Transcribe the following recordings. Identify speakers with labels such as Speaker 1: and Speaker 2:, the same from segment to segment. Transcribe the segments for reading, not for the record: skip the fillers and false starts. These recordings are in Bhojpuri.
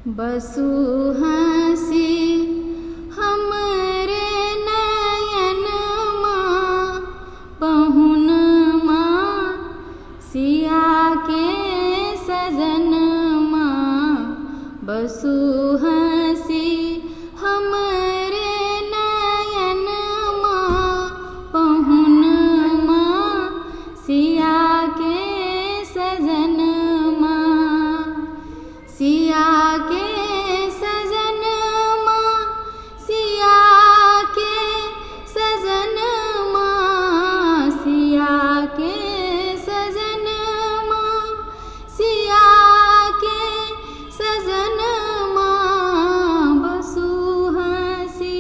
Speaker 1: बसु हंसी हमरे नयनमा पहुनमा सिया के सजनमा। बसु हंसी हमरे नयनमा पहुनमा सिया के सजनमा। सिया के सजनमा सिया के सजनमा सिया के सजनमा सिया के सजनमा। बसु हंसी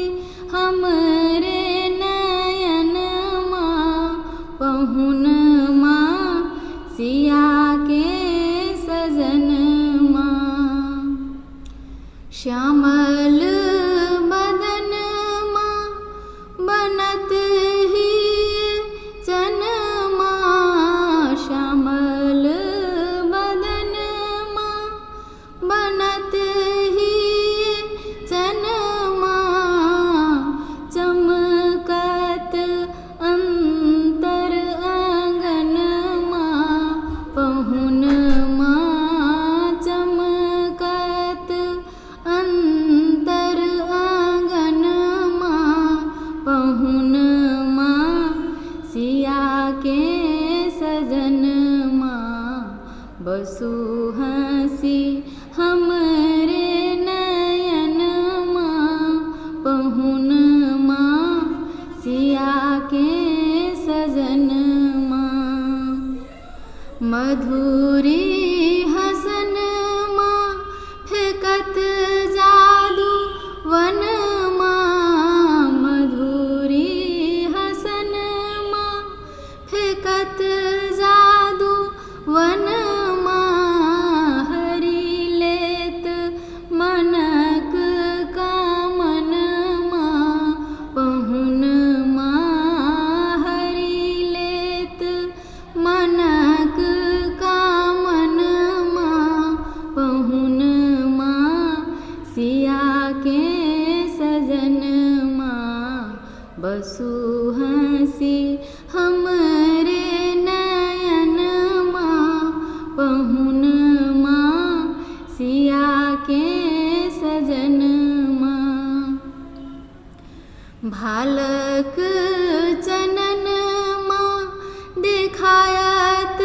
Speaker 1: हमरे नयनमा पहुनमा सिया के सजनमा। श्यामल बदनमा बनत ही चनमा। श्यामल बदनमा बनत ही चनमा। चमकत अंतर आंगनमा पहुनमा चमकत अंतर आंगनमा पहुनमा सिया के सजनमा। बसु हंसी हमरे नयनमा पहुनमा सिया के सजनमा। मधुरी हसनमा फेंकत जादू वनमा। मधुरी हसनमा फेंकत जादू वनमा। हरि लेत मनक कामनमा पहुनमा। हरि लेत मनक कामनमा पहुनमा सिया के सजनमा। बसु हंसी हमरे नयनमा पहुनमा सिया के सजनमा। भालक चननमा देखायत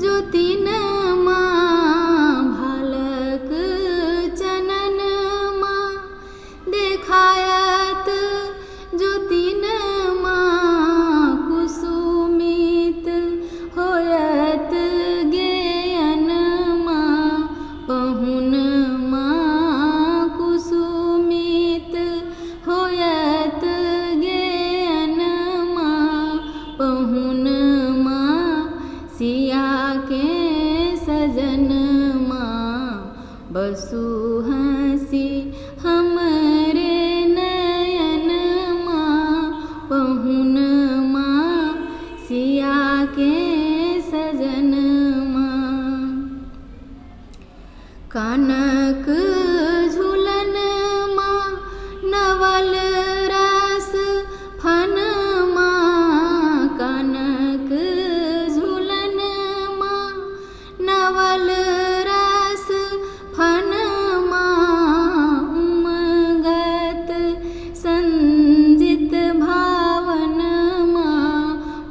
Speaker 1: ज्योतिनमा। भालक चननमा देखायत ज्योतिनमा। कुसुमित होयत ज्ञानमा पहुनमा। कुसुमित होयत ज्ञानमा पहुनमा सिया के सजनमा। बसु हंसी हमरे नयनमा पहुनमा सिया के सजनमा। कनक झूलनमा नवल रस फनमा। कनक झूलनमा नवल रस फनमा। उमगत संजित भावनमा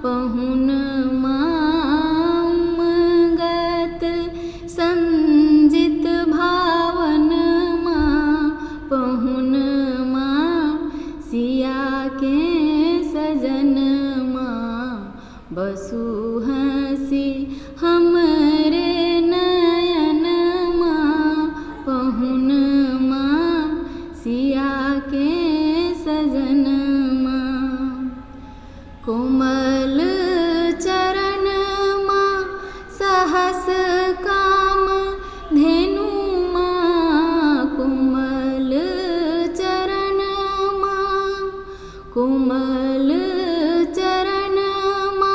Speaker 1: पहुनमा। उमगत संजित भावनमा पहुनमा सिया के सजनमा। बसु हंसी हमरे नयनमा पहुनमा सिया के सजनमा। कोमल चरणमा सहस काम धेनुमा। कोमल चरणमा कोमल चरणमा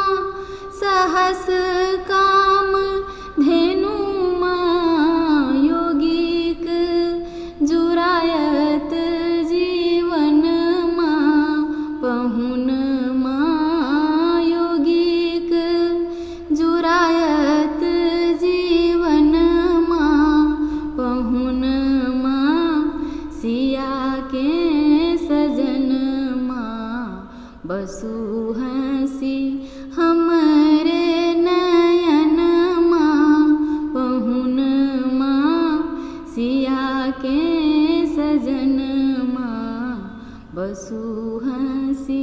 Speaker 1: बसु हंसी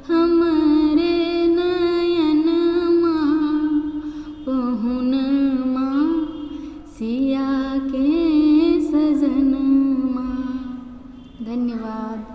Speaker 1: हमरे नयन माँ पहुन माँ सिया के सजन माँ। धन्यवाद।